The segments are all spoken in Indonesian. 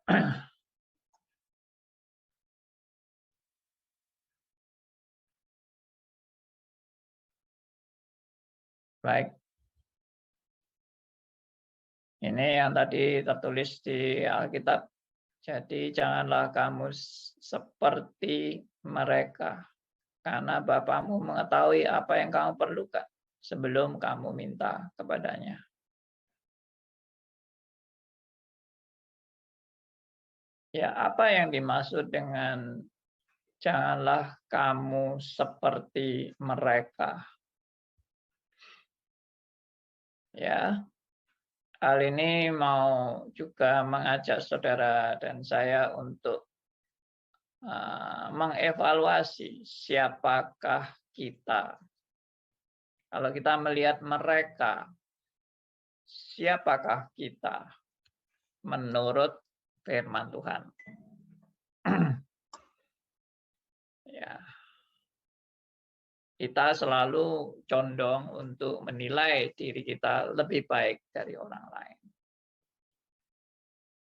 Baik. Ini yang tadi tertulis di Alkitab. Jadi janganlah kamu seperti mereka, karena Bapamu mengetahui apa yang kamu perlukan sebelum kamu minta kepadanya. Ya, apa yang dimaksud dengan janganlah kamu seperti mereka? Ya, hal ini mau juga mengajak saudara dan saya untuk mengevaluasi siapakah kita. Kalau kita melihat mereka, siapakah kita menurut firman Tuhan? Ya, kita selalu condong untuk menilai diri kita lebih baik dari orang lain.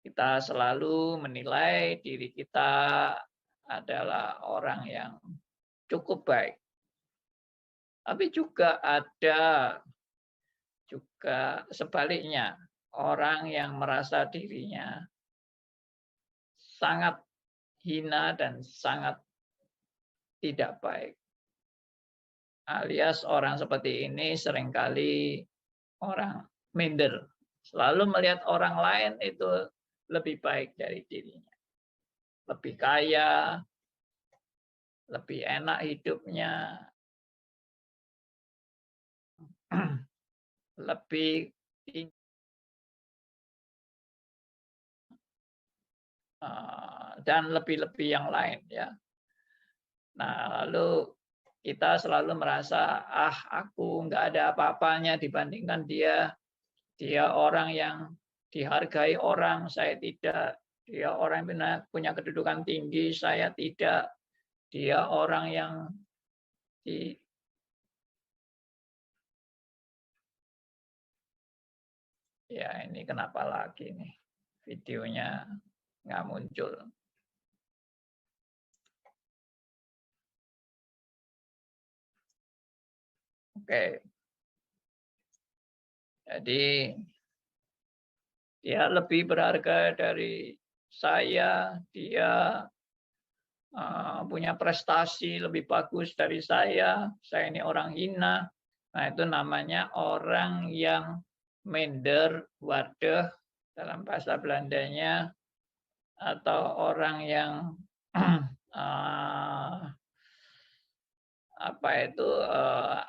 Kita selalu menilai diri kita adalah orang yang cukup baik. Tapi juga ada juga sebaliknya, orang yang merasa dirinya sangat hina dan sangat tidak baik. Alias orang seperti ini seringkali orang minder. Selalu melihat orang lain itu lebih baik dari dirinya. Lebih kaya, lebih enak hidupnya, lebih dan lebih-lebih yang lain ya. Nah, lalu kita selalu merasa aku nggak ada apa-apanya dibandingkan dia. Dia orang yang dihargai orang, saya tidak. Dia orang yang punya kedudukan tinggi, saya tidak. Dia orang yang ya ini kenapa lagi nih videonya nggak muncul. Oke. Jadi dia lebih berharga dari saya, dia punya prestasi lebih bagus dari saya ini orang hina. Nah, itu namanya orang yang minder, waduh, dalam bahasa Belandanya, atau orang yang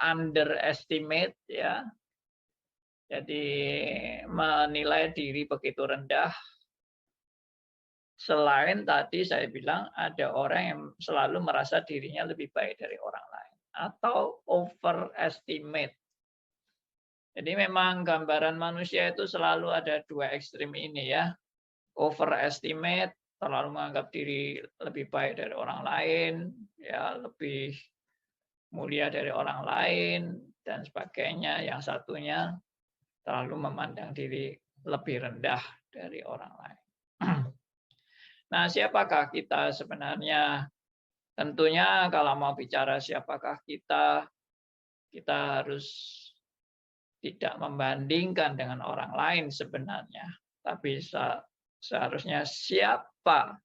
underestimate ya. Jadi menilai diri begitu rendah. Selain tadi saya bilang ada orang yang selalu merasa dirinya lebih baik dari orang lain atau overestimate. Jadi memang gambaran manusia itu selalu ada dua ekstrim ini ya. Overestimate, terlalu menganggap diri lebih baik dari orang lain, ya lebih mulia dari orang lain dan sebagainya. Yang satunya terlalu memandang diri lebih rendah dari orang lain. Nah, siapakah kita sebenarnya? Tentunya kalau mau bicara siapakah kita harus tidak membandingkan dengan orang lain sebenarnya. Tapi seharusnya siapa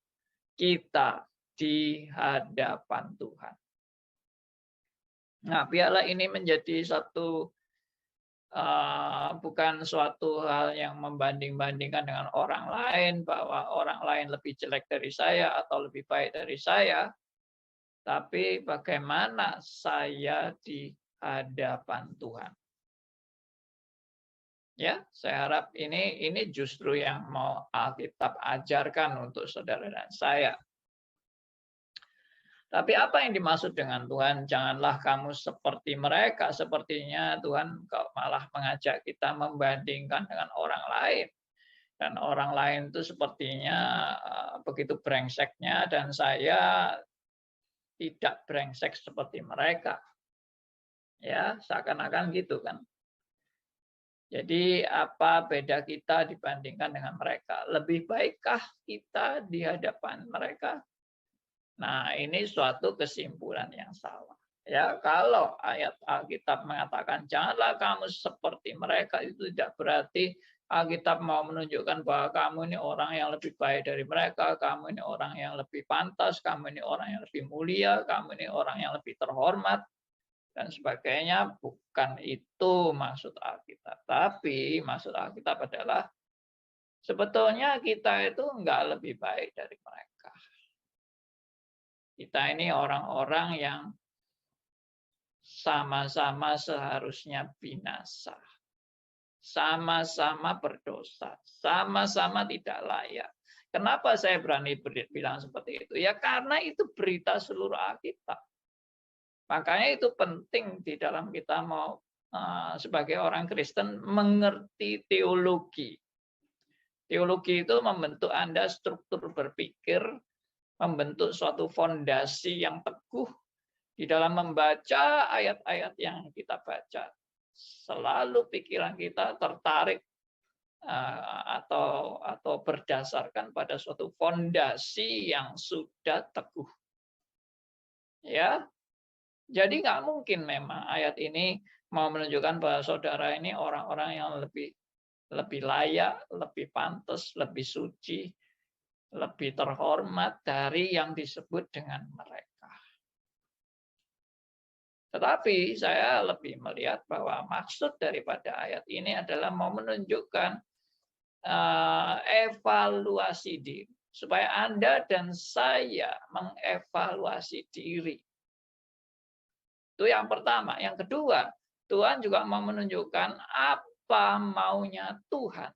kita di hadapan Tuhan. Nah, biarlah ini menjadi satu bukan suatu hal yang membanding-bandingkan dengan orang lain, bahwa orang lain lebih jelek dari saya atau lebih baik dari saya, tapi bagaimana saya di hadapan Tuhan. Ya, saya harap ini justru yang mau Alkitab ajarkan untuk saudara dan saya. Tapi apa yang dimaksud dengan Tuhan, janganlah kamu seperti mereka. Sepertinya Tuhan malah mengajak kita membandingkan dengan orang lain. Dan orang lain itu sepertinya begitu brengseknya dan saya tidak brengsek seperti mereka. Ya, seakan-akan gitu kan. Jadi apa beda kita dibandingkan dengan mereka? Lebih baikkah kita di hadapan mereka? Nah, ini suatu kesimpulan yang salah. Ya, kalau ayat Alkitab mengatakan janganlah kamu seperti mereka, itu tidak berarti Alkitab mau menunjukkan bahwa kamu ini orang yang lebih baik dari mereka, kamu ini orang yang lebih pantas, kamu ini orang yang lebih mulia, kamu ini orang yang lebih terhormat, dan sebagainya. Bukan itu maksud Alkitab. Tapi maksud Alkitab adalah sebetulnya kita itu enggak lebih baik dari mereka. Kita ini orang-orang yang sama-sama seharusnya binasa. Sama-sama berdosa. Sama-sama tidak layak. Kenapa saya berani bilang seperti itu? Ya karena itu berita seluruh Alkitab. Makanya itu penting di dalam kita mau sebagai orang Kristen mengerti teologi. Teologi itu membentuk Anda struktur berpikir, membentuk suatu fondasi yang teguh di dalam membaca ayat-ayat yang kita baca. Selalu pikiran kita tertarik atau berdasarkan pada suatu fondasi yang sudah teguh. Ya, jadi nggak mungkin memang ayat ini mau menunjukkan bahwa saudara ini orang-orang yang lebih layak, lebih pantas, lebih suci, lebih terhormat dari yang disebut dengan mereka. Tetapi saya lebih melihat bahwa maksud daripada ayat ini adalah mau menunjukkan evaluasi diri. Supaya Anda dan saya mengevaluasi diri. Itu yang pertama. Yang kedua, Tuhan juga mau menunjukkan apa maunya Tuhan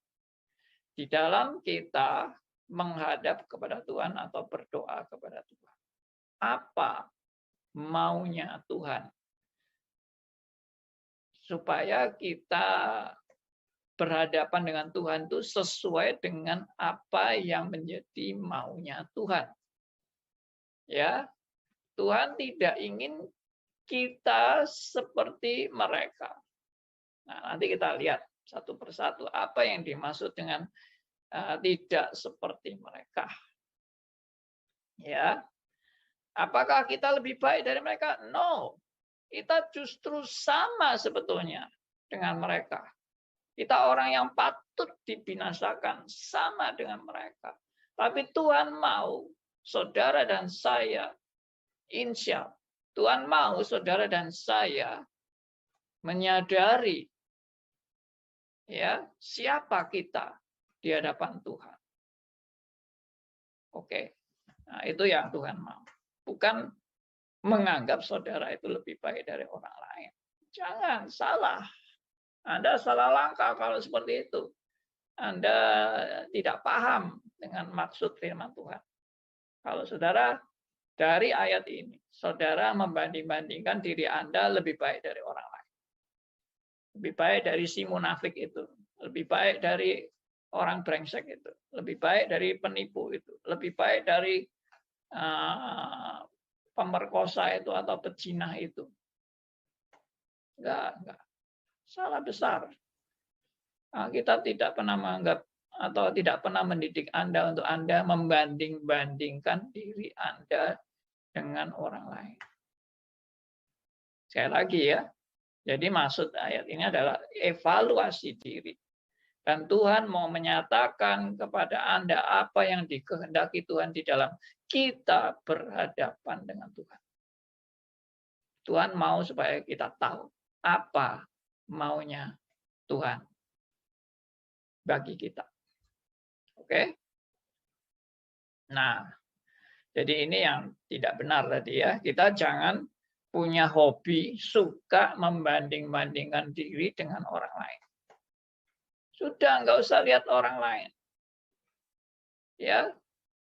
di dalam kita menghadap kepada Tuhan atau berdoa kepada Tuhan. Apa maunya Tuhan? Supaya kita berhadapan dengan Tuhan itu sesuai dengan apa yang menjadi maunya Tuhan. Ya, Tuhan tidak ingin kita seperti mereka. Nah, nanti kita lihat satu persatu apa yang dimaksud dengan tidak seperti mereka. Ya, apakah kita lebih baik dari mereka? No, kita justru sama sebetulnya dengan mereka. Kita orang yang patut dibinasakan sama dengan mereka. Tapi Tuhan mau saudara dan saya, insya Allah, Tuhan mau saudara dan saya menyadari ya siapa kita di hadapan Tuhan. Oke. Nah, itu yang Tuhan mau. Bukan menganggap saudara itu lebih baik dari orang lain. Jangan, salah. Anda salah langkah kalau seperti itu. Anda tidak paham dengan maksud firman Tuhan. Kalau saudara dari ayat ini, saudara membanding-bandingkan diri Anda lebih baik dari orang lain. Lebih baik dari si munafik itu. Lebih baik dari orang brengsek itu. Lebih baik dari penipu itu. Lebih baik dari pemerkosa itu atau pezina itu. Enggak. Salah besar. Kita tidak pernah menganggap atau tidak pernah mendidik Anda untuk Anda membanding-bandingkan diri Anda dengan orang lain. Sekali lagi ya. Jadi maksud ayat ini adalah evaluasi diri. Dan Tuhan mau menyatakan kepada Anda apa yang dikehendaki Tuhan di dalam kita berhadapan dengan Tuhan. Tuhan mau supaya kita tahu apa maunya Tuhan bagi kita. Oke? Nah, jadi ini yang tidak benar tadi ya. Kita jangan punya hobi suka membanding-bandingkan diri dengan orang lain. Sudah, nggak usah lihat orang lain. Ya,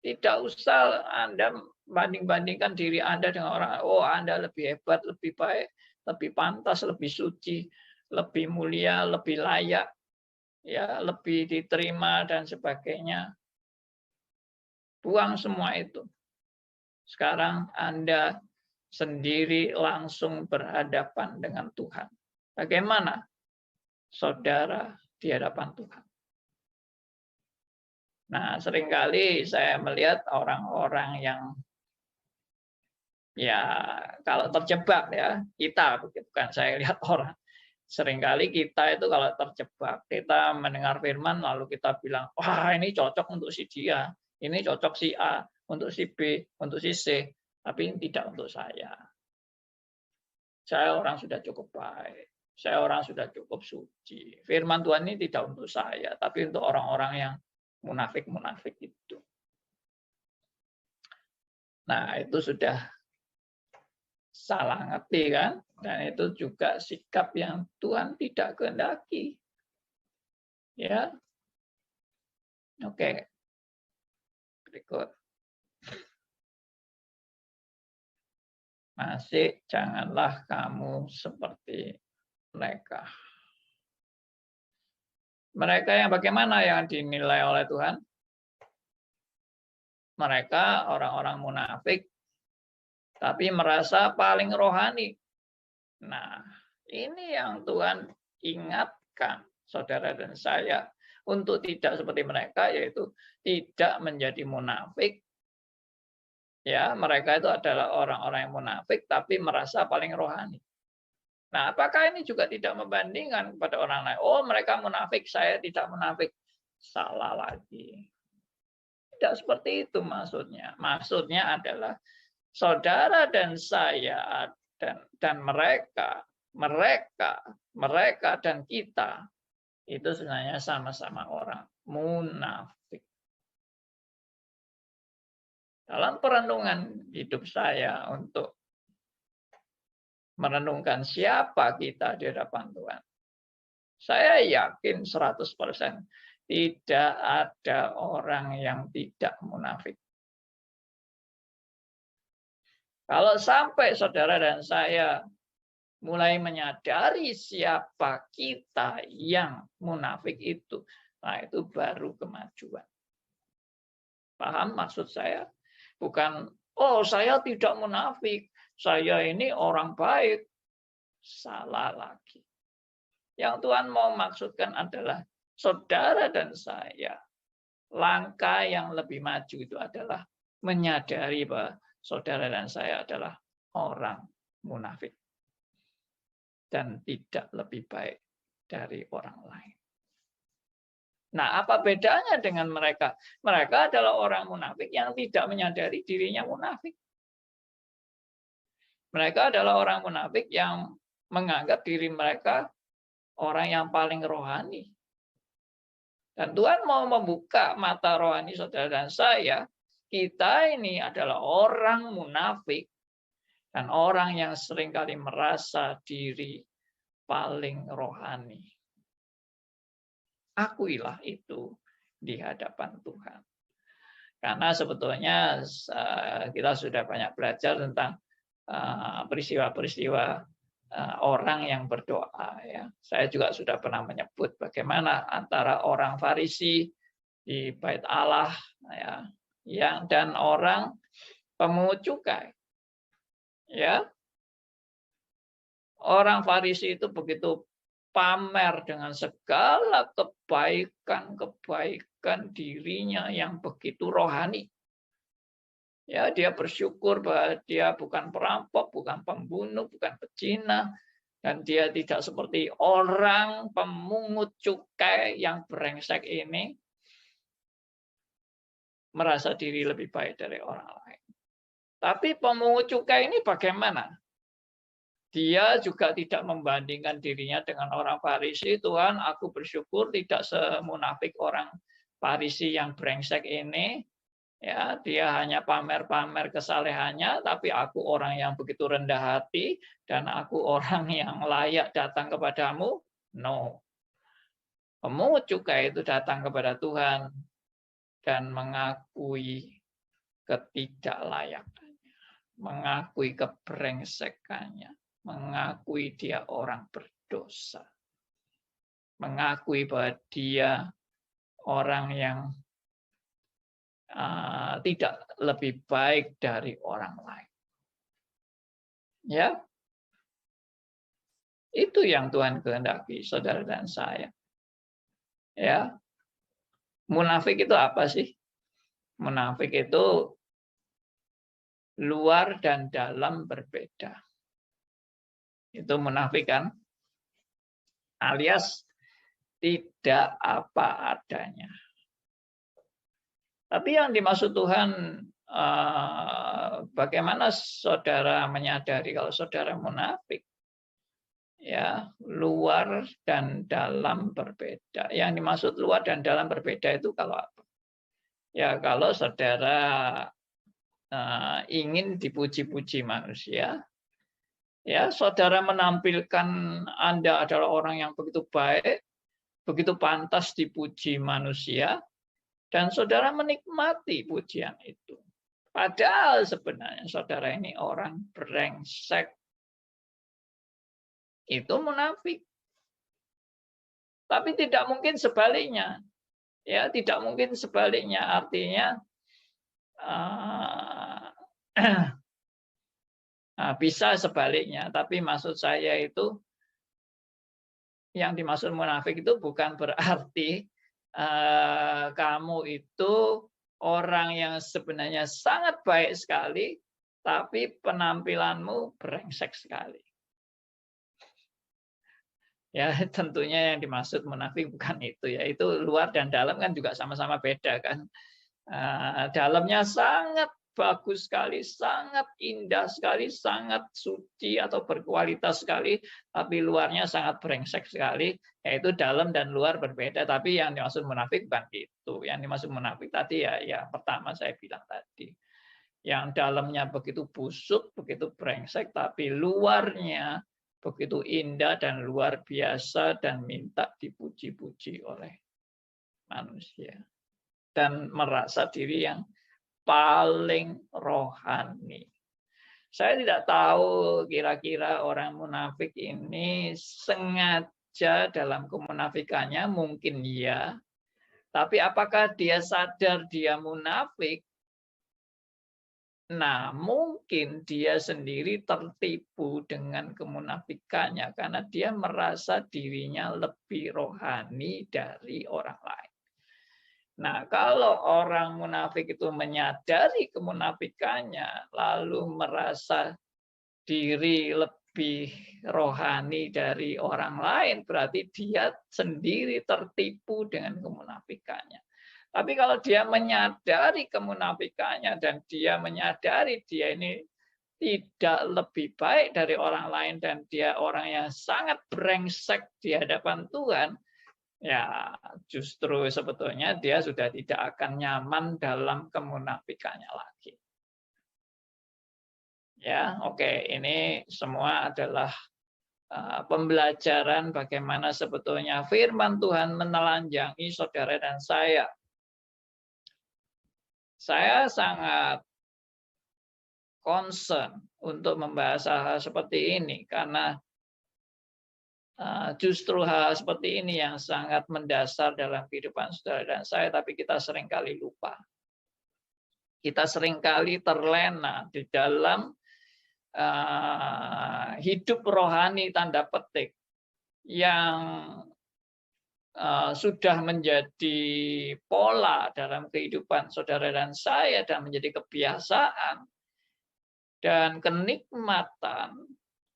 tidak usah Anda banding-bandingkan diri Anda dengan orang lain. Oh, Anda lebih hebat, lebih baik, lebih pantas, lebih suci, lebih mulia, lebih layak, ya, lebih diterima dan sebagainya. Buang semua itu. Sekarang Anda sendiri langsung berhadapan dengan Tuhan. Bagaimana? saudara di hadapan Tuhan. Nah, seringkali saya melihat orang-orang yang ya kalau terjebak ya, kita bukan saya lihat orang. Seringkali kita itu kalau terjebak, kita mendengar firman lalu kita bilang, wah ini cocok untuk si dia, ini cocok si A, untuk si B, untuk si C, tapi tidak untuk saya. Saya orang sudah cukup baik, saya orang sudah cukup suci. Firman Tuhan ini tidak untuk saya, tapi untuk orang-orang yang munafik-munafik itu. Nah, itu sudah salah ngerti kan? Dan itu juga sikap yang Tuhan tidak kehendaki. Ya. Oke. Berikut. Masih janganlah kamu seperti mereka. Mereka yang bagaimana yang dinilai oleh Tuhan? Mereka orang-orang munafik, tapi merasa paling rohani. Nah, ini yang Tuhan ingatkan saudara dan saya untuk tidak seperti mereka, yaitu tidak menjadi munafik. Ya, mereka itu adalah orang-orang yang munafik, tapi merasa paling rohani. Nah, apakah ini juga tidak membandingkan kepada orang lain? Oh, mereka munafik, saya tidak munafik. Salah lagi. Tidak seperti itu maksudnya. Maksudnya adalah saudara dan saya dan mereka dan kita itu sebenarnya sama-sama orang munafik. Dalam perenungan hidup saya untuk merenungkan siapa kita di hadapan Tuhan, saya yakin 100% tidak ada orang yang tidak munafik. Kalau sampai saudara dan saya mulai menyadari siapa kita yang munafik itu, nah itu baru kemajuan. Paham maksud saya? Bukan, oh saya tidak munafik, saya ini orang baik. Salah lagi. Yang Tuhan mau maksudkan adalah saudara dan saya, langkah yang lebih maju itu adalah menyadari bahwa saudara dan saya adalah orang munafik dan tidak lebih baik dari orang lain. Nah, apa bedanya dengan mereka? Mereka adalah orang munafik yang tidak menyadari dirinya munafik. Mereka adalah orang munafik yang menganggap diri mereka orang yang paling rohani. Dan Tuhan mau membuka mata rohani saudara dan saya. Kita ini adalah orang munafik dan orang yang seringkali merasa diri paling rohani. Akuilah itu di hadapan Tuhan. Karena sebetulnya kita sudah banyak belajar tentang peristiwa-peristiwa orang yang berdoa. Ya. Saya juga sudah pernah menyebut bagaimana antara orang Farisi di Bait Allah ya, dan orang pemungut cukai. Ya. Orang Farisi itu begitu pamer dengan segala kebaikan dirinya yang begitu rohani. Ya, dia bersyukur bahwa dia bukan perampok, bukan pembunuh, bukan pezina, dan dia tidak seperti orang pemungut cukai yang brengsek ini merasa diri lebih baik dari orang lain. Tapi pemungut cukai ini bagaimana? Dia juga tidak membandingkan dirinya dengan orang Farisi. Tuhan, aku bersyukur tidak semunafik orang Farisi yang brengsek ini. Ya, dia hanya pamer-pamer kesalehannya, tapi aku orang yang begitu rendah hati dan aku orang yang layak datang kepadamu. No. Pemungut cukai itu datang kepada Tuhan dan mengakui ketidaklayakannya, mengakui kebrengsekannya, mengakui dia orang berdosa, mengakui bahwa dia orang yang tidak lebih baik dari orang lain. Ya, Itu yang Tuhan kehendaki, saudara dan saya. Ya, munafik itu apa sih? Munafik itu luar dan dalam berbeda. Itu munafik kan? Alias tidak apa adanya. Tapi yang dimaksud Tuhan, bagaimana saudara menyadari kalau saudara munafik? Ya, luar dan dalam berbeda. Yang dimaksud luar dan dalam berbeda itu kalau apa? Ya, kalau saudara ingin dipuji-puji manusia, ya saudara menampilkan Anda adalah orang yang begitu baik, begitu pantas dipuji manusia, dan saudara menikmati pujian itu. Padahal sebenarnya saudara ini orang brengsek. Itu munafik. Tapi tidak mungkin sebaliknya. Ya, tidak mungkin sebaliknya. Artinya bisa sebaliknya. Tapi maksud saya itu yang dimaksud munafik itu bukan berarti kamu itu orang yang sebenarnya sangat baik sekali, tapi penampilanmu brengsek sekali. Ya, tentunya yang dimaksud munafik bukan itu ya. Itu luar dan dalam kan juga sama-sama beda kan. Dalamnya sangat bagus sekali, sangat indah sekali, sangat suci atau berkualitas sekali, tapi luarnya sangat brengsek sekali. Yaitu dalam dan luar berbeda. Tapi yang dimaksud munafik bukan itu. Yang dimaksud munafik tadi ya pertama saya bilang tadi. Yang dalamnya begitu busuk, begitu brengsek, tapi luarnya begitu indah dan luar biasa dan minta dipuji-puji oleh manusia. Dan merasa diri yang paling rohani. Saya tidak tahu kira-kira orang munafik ini sengaja dalam kemunafikannya, mungkin ya. Tapi apakah dia sadar dia munafik? Nah, mungkin dia sendiri tertipu dengan kemunafikannya karena dia merasa dirinya lebih rohani dari orang lain. Nah, kalau orang munafik itu menyadari kemunafikannya, lalu merasa diri lebih rohani dari orang lain, berarti dia sendiri tertipu dengan kemunafikannya. Tapi kalau dia menyadari kemunafikannya dan dia menyadari dia ini tidak lebih baik dari orang lain dan dia orang yang sangat brengsek di hadapan Tuhan, ya justru sebetulnya dia sudah tidak akan nyaman dalam kemunafikannya lagi. Ya, oke, ini semua adalah pembelajaran bagaimana sebetulnya firman Tuhan menelanjangi saudara dan saya. Saya sangat concern untuk membahas hal seperti ini karena justru hal seperti ini yang sangat mendasar dalam kehidupan saudara dan saya, tapi kita seringkali lupa. Kita seringkali terlena di dalam hidup rohani tanda petik yang sudah menjadi pola dalam kehidupan saudara dan saya dan menjadi kebiasaan dan kenikmatan,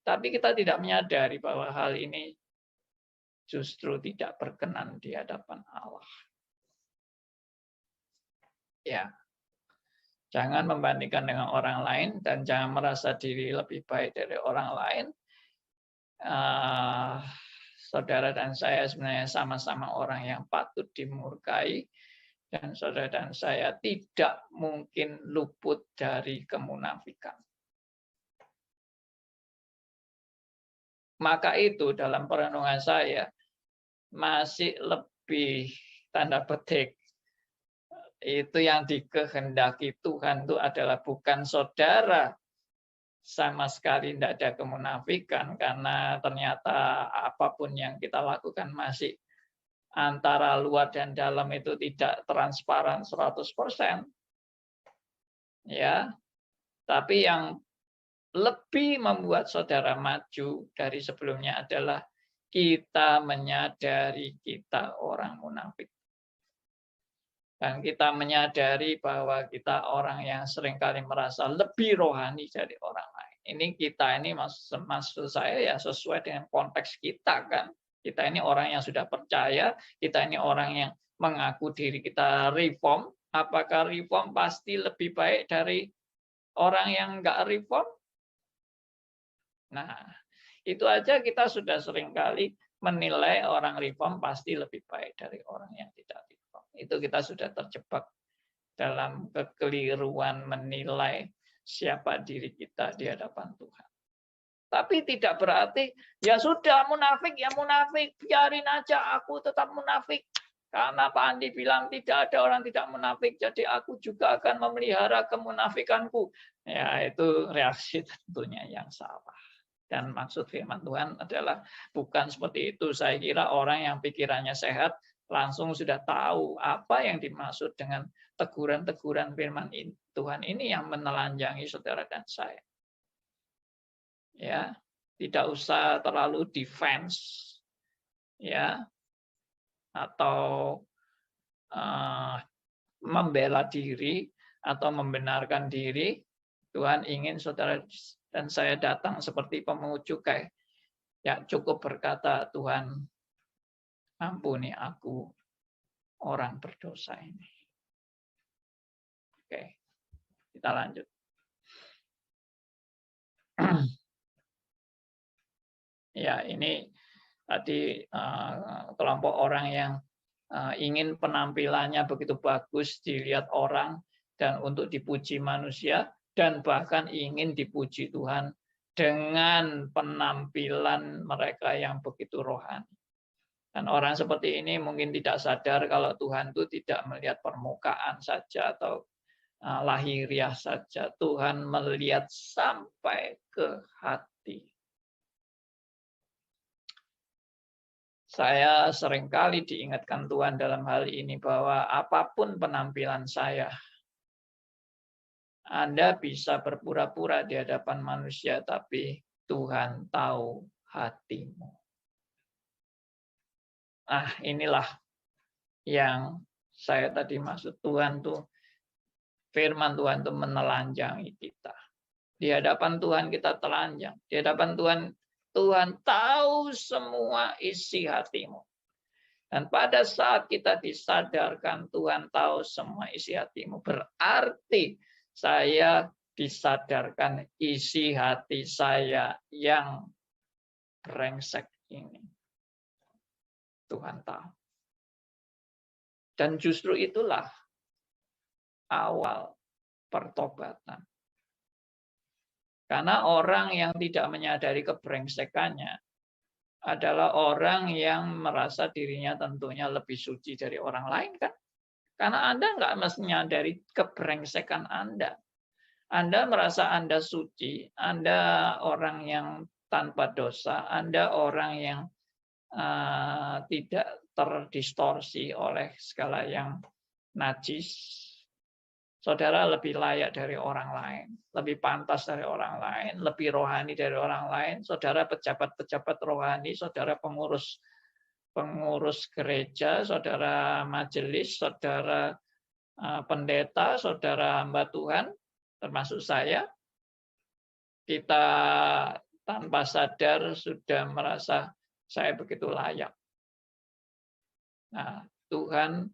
tapi kita tidak menyadari bahwa hal ini justru tidak berkenan di hadapan Allah. Ya, jangan membandingkan dengan orang lain dan jangan merasa diri lebih baik dari orang lain. Saudara dan saya sebenarnya sama-sama orang yang patut dimurkai, dan saudara dan saya tidak mungkin luput dari kemunafikan. Maka itu dalam perenungan saya masih lebih tanda petik itu yang dikehendaki Tuhan itu adalah bukan saudara sama sekali tidak ada kemunafikan, karena ternyata apapun yang kita lakukan masih antara luar dan dalam itu tidak transparan 100%. Ya. Tapi yang lebih membuat saudara maju dari sebelumnya adalah kita menyadari kita orang munafik. Dan kita menyadari bahwa kita orang yang seringkali merasa lebih rohani dari orang lain. Ini kita ini maksud saya ya sesuai dengan konteks kita kan. Kita ini orang yang sudah percaya, kita ini orang yang mengaku diri kita reform. Apakah reform pasti lebih baik dari orang yang enggak reform? Nah, itu aja kita sudah seringkali menilai orang reform pasti lebih baik dari orang yang tidak reform. Itu kita sudah terjebak dalam kekeliruan menilai siapa diri kita di hadapan Tuhan. Tapi tidak berarti, ya sudah munafik, ya munafik, biarin aja aku tetap munafik. Karena Pak Andi bilang tidak ada orang tidak munafik, jadi aku juga akan memelihara kemunafikanku. Ya itu reaksi tentunya yang salah. Dan maksud firman Tuhan adalah bukan seperti itu. Saya kira orang yang pikirannya sehat langsung sudah tahu apa yang dimaksud dengan teguran-teguran firman Tuhan ini yang menelanjangi saudara dan saya. Ya, tidak usah terlalu defense, ya, atau membela diri atau membenarkan diri. Tuhan ingin saudara dan saya datang seperti pemungut cukai. Ya, cukup berkata, Tuhan, ampuni aku, orang berdosa ini. Oke, kita lanjut. Ya, ini tadi kelompok orang yang ingin penampilannya begitu bagus dilihat orang dan untuk dipuji manusia, dan bahkan ingin dipuji Tuhan dengan penampilan mereka yang begitu rohani. Dan orang seperti ini mungkin tidak sadar kalau Tuhan itu tidak melihat permukaan saja atau lahiriah saja. Tuhan melihat sampai ke hati. Saya seringkali diingatkan Tuhan dalam hal ini bahwa apapun penampilan saya, Anda bisa berpura-pura di hadapan manusia, tapi Tuhan tahu hatimu. Nah, inilah yang saya tadi maksud Tuhan tuh, firman Tuhan tuh menelanjangi kita. Di hadapan Tuhan kita telanjang. Di hadapan Tuhan, Tuhan tahu semua isi hatimu. Dan pada saat kita disadarkan Tuhan tahu semua isi hatimu, berarti saya disadarkan isi hati saya yang brengsek ini. Tuhan tahu. Dan justru itulah awal pertobatan. Karena orang yang tidak menyadari kebrengsekannya adalah orang yang merasa dirinya tentunya lebih suci dari orang lain kan? Karena Anda nggak mesti menyadari kebrengsekan Anda. Anda merasa Anda suci, Anda orang yang tanpa dosa, Anda orang yang tidak terdistorsi oleh segala yang najis. Saudara lebih layak dari orang lain, lebih pantas dari orang lain, lebih rohani dari orang lain. Saudara pejabat-pejabat rohani, saudara pengurus gereja, saudara majelis, saudara pendeta, saudara hamba Tuhan, termasuk saya, kita tanpa sadar sudah merasa saya begitu layak. Nah, Tuhan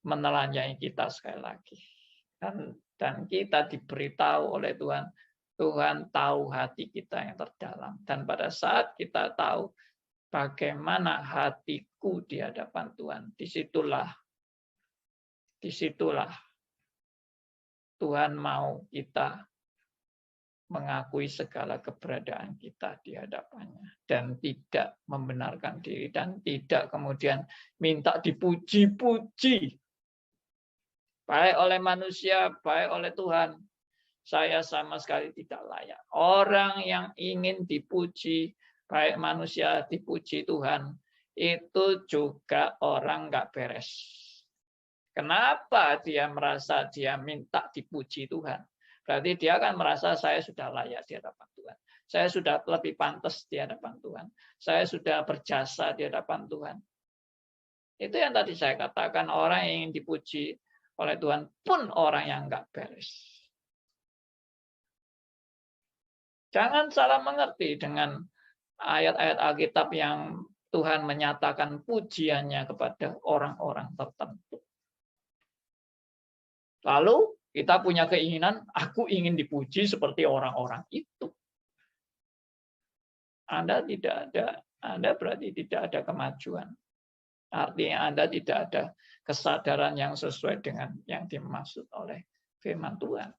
menelanjangi kita sekali lagi. Dan kita diberitahu oleh Tuhan, Tuhan tahu hati kita yang terdalam. Dan pada saat kita tahu bagaimana hatiku di hadapan Tuhan, disitulah Tuhan mau kita mengakui segala keberadaan kita di hadapannya dan tidak membenarkan diri dan tidak kemudian minta dipuji-puji baik oleh manusia, baik oleh Tuhan. Saya sama sekali tidak layak. Orang yang ingin dipuji, baik manusia dipuji Tuhan, itu juga orang nggak beres. Kenapa dia merasa dia minta dipuji Tuhan? Berarti dia akan merasa saya sudah layak di hadapan Tuhan. Saya sudah lebih pantas di hadapan Tuhan. Saya sudah berjasa di hadapan Tuhan. Itu yang tadi saya katakan, orang yang ingin dipuji oleh Tuhan pun orang yang enggak beres. Jangan salah mengerti dengan ayat-ayat Alkitab yang Tuhan menyatakan pujiannya kepada orang-orang tertentu. Lalu kita punya keinginan, aku ingin dipuji seperti orang-orang itu. Anda berarti tidak ada kemajuan. Artinya Anda tidak ada kesadaran yang sesuai dengan yang dimaksud oleh firman Tuhan.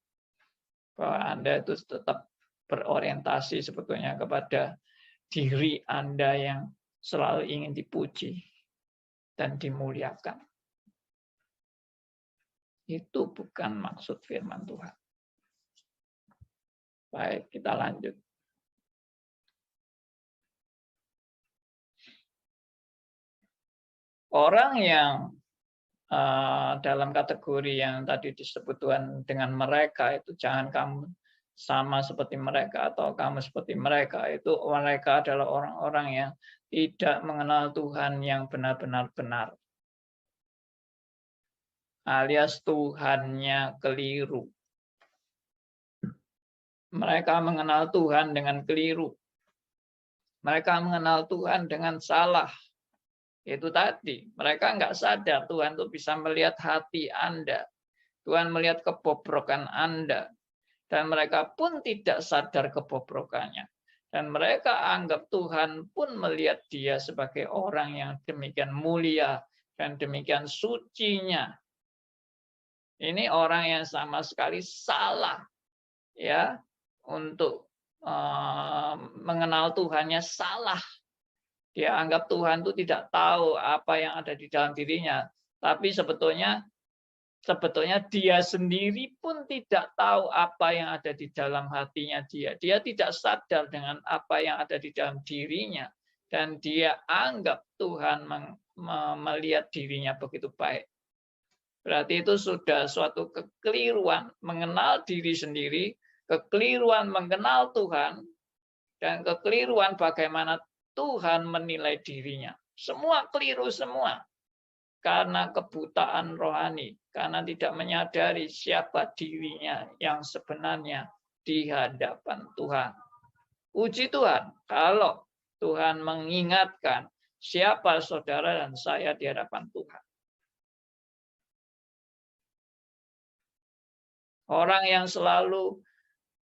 Bahwa Anda itu tetap berorientasi sebetulnya kepada diri Anda yang selalu ingin dipuji dan dimuliakan. Itu bukan maksud firman Tuhan. Baik, kita lanjut. Orang yang dalam kategori yang tadi disebut Tuhan dengan mereka, itu jangan kamu sama seperti mereka atau kamu seperti mereka. Itu mereka adalah orang-orang yang tidak mengenal Tuhan yang benar-benar benar. Alias Tuhannya keliru. Mereka mengenal Tuhan dengan keliru. Mereka mengenal Tuhan dengan salah. Itu tadi, mereka nggak sadar Tuhan itu bisa melihat hati Anda. Tuhan melihat kebobrokan Anda. Dan mereka pun tidak sadar kebobrokannya. Dan mereka anggap Tuhan pun melihat dia sebagai orang yang demikian mulia dan demikian sucinya. Ini orang yang sama sekali salah, ya, untuk mengenal Tuhannya salah. Dia anggap Tuhan itu tidak tahu apa yang ada di dalam dirinya, tapi sebetulnya dia sendiri pun tidak tahu apa yang ada di dalam hatinya dia. Dia tidak sadar dengan apa yang ada di dalam dirinya, dan dia anggap Tuhan melihat dirinya begitu baik. Berarti itu sudah suatu kekeliruan mengenal diri sendiri, kekeliruan mengenal Tuhan, dan kekeliruan bagaimana Tuhan menilai dirinya. Semua keliru semua. Karena kebutaan rohani. Karena tidak menyadari siapa dirinya yang sebenarnya di hadapan Tuhan. Puji Tuhan, kalau Tuhan mengingatkan siapa saudara dan saya di hadapan Tuhan. Orang yang selalu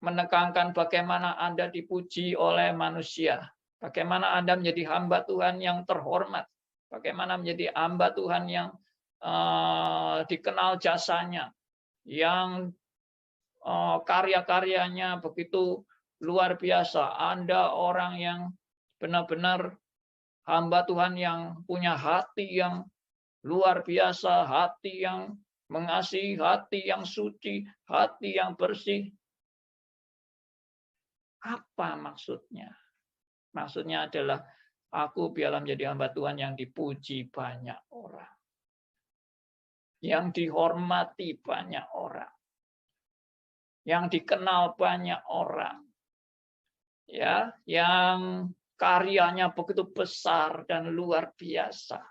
menekankan bagaimana Anda dipuji oleh manusia. Bagaimana Anda menjadi hamba Tuhan yang terhormat. Bagaimana menjadi hamba Tuhan yang dikenal jasanya. Yang karya-karyanya begitu luar biasa. Anda orang yang benar-benar hamba Tuhan yang punya hati yang luar biasa. Hati yang mengasihi, hati yang suci, hati yang bersih. Apa maksudnya? Maksudnya adalah aku biarlah menjadi hamba Tuhan yang dipuji banyak orang. Yang dihormati banyak orang. Yang dikenal banyak orang. Ya, yang karyanya begitu besar dan luar biasa.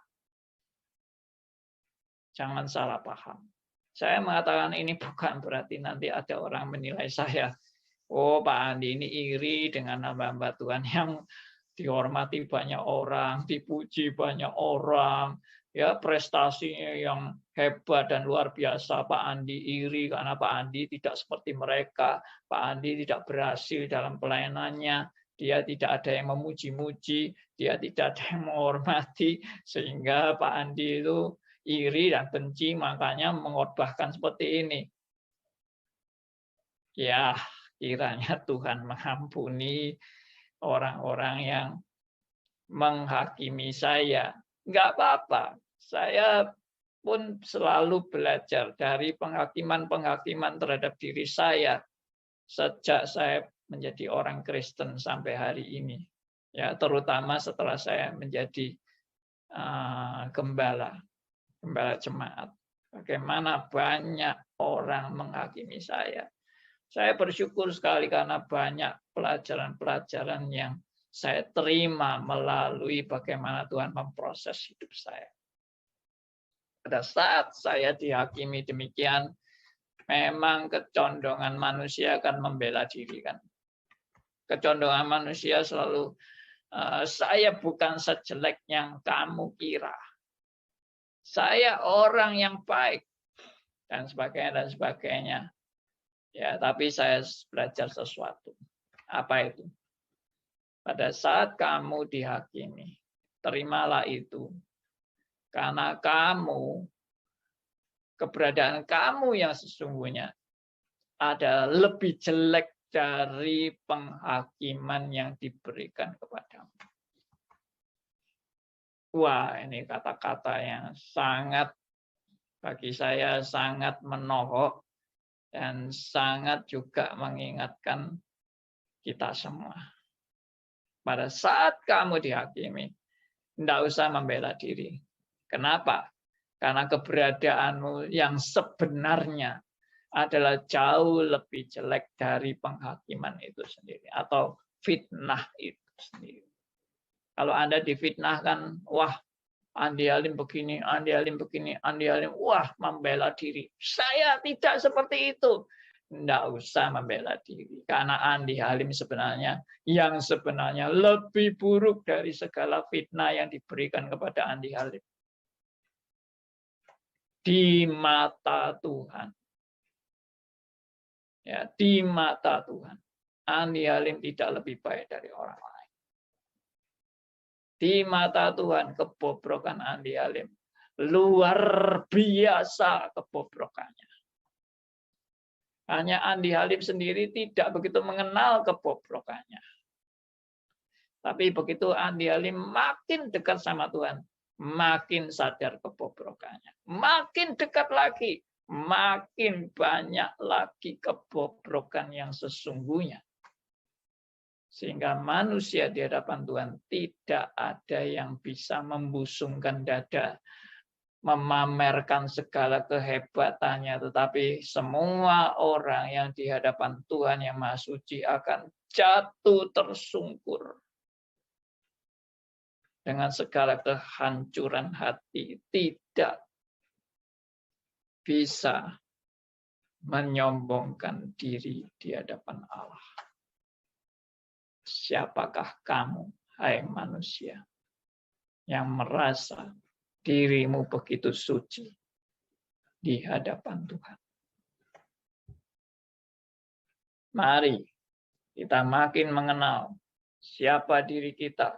Jangan salah paham. Saya mengatakan ini bukan berarti nanti ada orang menilai saya. Oh, Pak Andi ini iri dengan hamba-hamba Tuhan yang dihormati banyak orang, dipuji banyak orang, ya prestasinya yang hebat dan luar biasa. Pak Andi iri karena Pak Andi tidak seperti mereka. Pak Andi tidak berhasil dalam pelayanannya. Dia tidak ada yang memuji-muji, dia tidak ada yang menghormati, sehingga Pak Andi itu iri dan benci, makanya mengorbankan seperti ini. Ya, kiranya Tuhan mengampuni orang-orang yang menghakimi saya. Enggak apa-apa. Saya pun selalu belajar dari penghakiman-penghakiman terhadap diri saya sejak saya menjadi orang Kristen sampai hari ini. Ya, terutama setelah saya menjadi gembala jemaat. Bagaimana banyak orang menghakimi saya. Saya bersyukur sekali karena banyak pelajaran-pelajaran yang saya terima melalui bagaimana Tuhan memproses hidup saya. Pada saat saya dihakimi demikian, memang kecondongan manusia akan membela diri kan. Kecondongan manusia selalu, saya bukan sejelek yang kamu kira. Saya orang yang baik dan sebagainya dan sebagainya. Ya, tapi saya belajar sesuatu. Apa itu? Pada saat kamu dihakimi, terimalah itu. Karena keberadaan kamu yang sesungguhnya ada lebih jelek dari penghakiman yang diberikan kepadamu. Wah, ini kata-kata yang sangat, bagi saya sangat menohok dan sangat juga mengingatkan kita semua. Pada saat kamu dihakimi, tidak usah membela diri. Kenapa? Karena keberadaanmu yang sebenarnya adalah jauh lebih jelek dari penghakiman itu sendiri atau fitnah itu sendiri. Kalau Anda difitnahkan, wah, Andi Halim begini, Andi Halim begini, Andi Halim, wah, membela diri. Saya tidak seperti itu. Tidak usah membela diri. Karena Andi Halim sebenarnya lebih buruk dari segala fitnah yang diberikan kepada Andi Halim. Di mata Tuhan. Ya, di mata Tuhan. Andi Halim tidak lebih baik dari orang lain. Di mata Tuhan, kebobrokan Andi Halim luar biasa kebobrokannya. Hanya Andi Halim sendiri tidak begitu mengenal kebobrokannya. Tapi begitu Andi Halim makin dekat sama Tuhan, makin sadar kebobrokannya. Makin dekat lagi, makin banyak lagi kebobrokan yang sesungguhnya. Sehingga manusia di hadapan Tuhan tidak ada yang bisa membusungkan dada, memamerkan segala kehebatannya, tetapi semua orang yang di hadapan Tuhan yang Maha Suci akan jatuh tersungkur dengan segala kehancuran hati, tidak bisa menyombongkan diri di hadapan Allah. Siapakah kamu, hai manusia, yang merasa dirimu begitu suci di hadapan Tuhan? Mari kita makin mengenal siapa diri kita.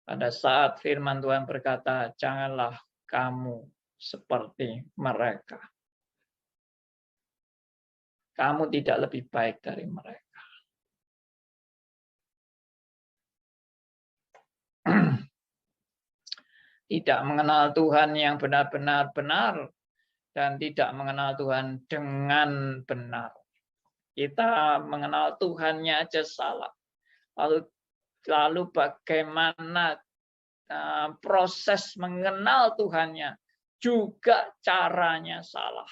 Pada saat firman Tuhan berkata, janganlah kamu seperti mereka. Kamu tidak lebih baik dari mereka. Tidak mengenal Tuhan yang benar-benar benar dan tidak mengenal Tuhan dengan benar. Kita mengenal Tuhannya aja salah. Lalu bagaimana proses mengenal Tuhannya juga caranya salah.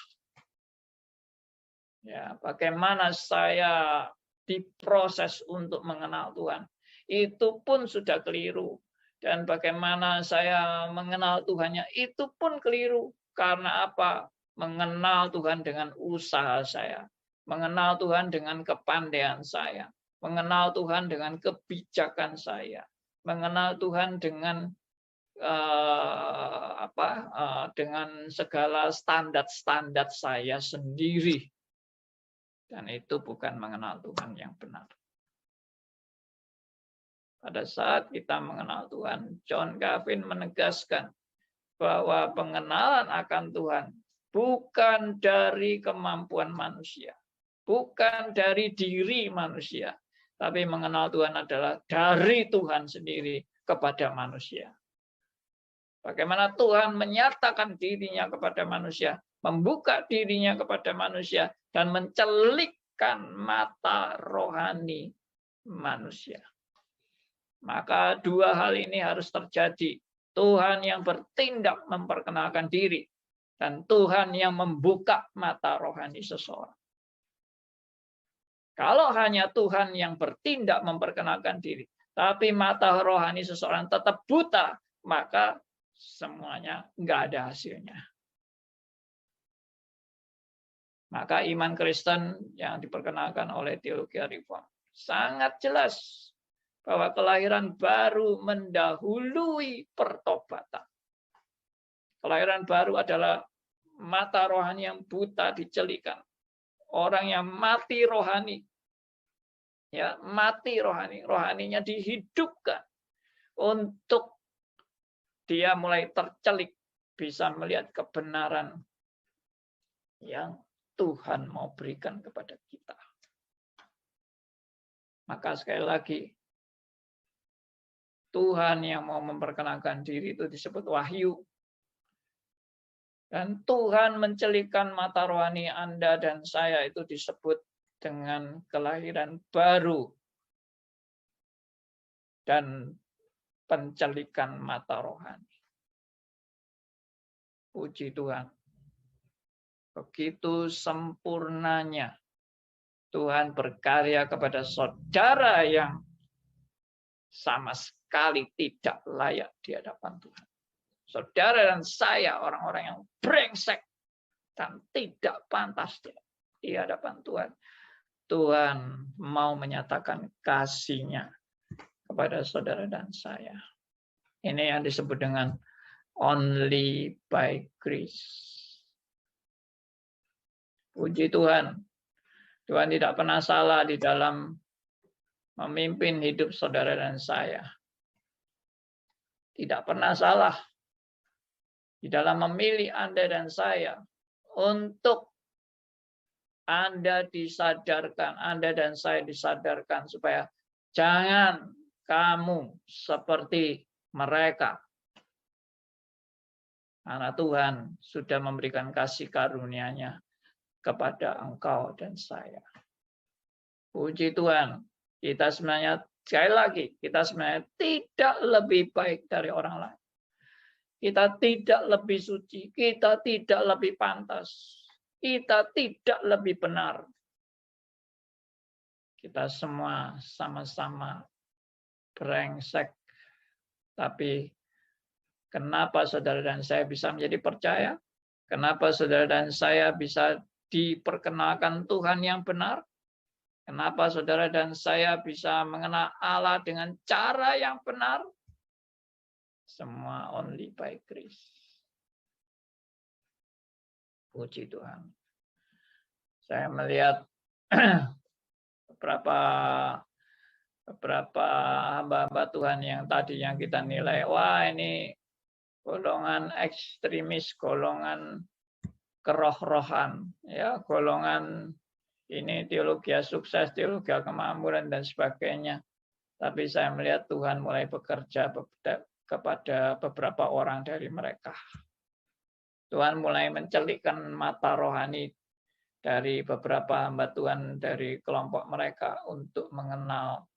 Ya, bagaimana saya diproses untuk mengenal Tuhan, itu pun sudah keliru. Dan bagaimana saya mengenal Tuhannya, itu pun keliru. Karena apa? Mengenal Tuhan dengan usaha saya. Mengenal Tuhan dengan kepandaian saya. Mengenal Tuhan dengan kebijakan saya. Mengenal Tuhan dengan dengan segala standar-standar saya sendiri. Dan itu bukan mengenal Tuhan yang benar. Pada saat kita mengenal Tuhan, John Calvin menegaskan bahwa pengenalan akan Tuhan bukan dari kemampuan manusia, bukan dari diri manusia, tapi mengenal Tuhan adalah dari Tuhan sendiri kepada manusia. Bagaimana Tuhan menyatakan dirinya kepada manusia, membuka dirinya kepada manusia, dan mencelikkan mata rohani manusia. Maka dua hal ini harus terjadi. Tuhan yang bertindak memperkenalkan diri, dan Tuhan yang membuka mata rohani seseorang. Kalau hanya Tuhan yang bertindak memperkenalkan diri, tapi mata rohani seseorang tetap buta, maka semuanya nggak ada hasilnya. Maka iman Kristen yang diperkenalkan oleh teologi reform sangat jelas bahwa kelahiran baru mendahului pertobatan. Kelahiran baru adalah mata rohani yang buta dicelikan. Orang yang mati rohani, ya mati rohani, rohaninya dihidupkan untuk dia mulai tercelik, bisa melihat kebenaran yang Tuhan mau berikan kepada kita. Maka sekali lagi, Tuhan yang mau memperkenalkan diri itu disebut wahyu. Dan Tuhan mencelikan mata rohani Anda dan saya itu disebut dengan kelahiran baru. Dan pencelikan mata rohani. Puji Tuhan. Begitu sempurnanya Tuhan berkarya kepada saudara yang sama sekali tidak layak di hadapan Tuhan. Saudara dan saya orang-orang yang brengsek dan tidak pantas di hadapan Tuhan. Tuhan mau menyatakan kasih-Nya kepada saudara dan saya. Ini yang disebut dengan only by grace. Puji Tuhan. Tuhan tidak pernah salah di dalam memimpin hidup saudara dan saya. Tidak pernah salah di dalam memilih Anda dan saya untuk Anda disadarkan, Anda dan saya disadarkan supaya jangan kamu seperti mereka. Karena Tuhan sudah memberikan kasih karunia-Nya kepada engkau dan saya. Puji Tuhan, kita sebenarnya, sekali lagi, kita sebenarnya tidak lebih baik dari orang lain. Kita tidak lebih suci, kita tidak lebih pantas, kita tidak lebih benar. Kita semua sama-sama brengsek. Tapi kenapa saudara dan saya bisa menjadi percaya? Kenapa saudara dan saya bisa diperkenalkan Tuhan yang benar? Kenapa saudara dan saya bisa mengenal Allah dengan cara yang benar? Semua only by grace. Puji Tuhan. Saya melihat beberapa hamba-hamba Tuhan yang tadi yang kita nilai, wah ini golongan ekstremis, golongan keroh-rohan, ya, golongan ini teologi sukses, teologi kemakmuran dan sebagainya. Tapi saya melihat Tuhan mulai bekerja kepada beberapa orang dari mereka. Tuhan mulai mencelikkan mata rohani dari beberapa hamba Tuhan dari kelompok mereka untuk mengenal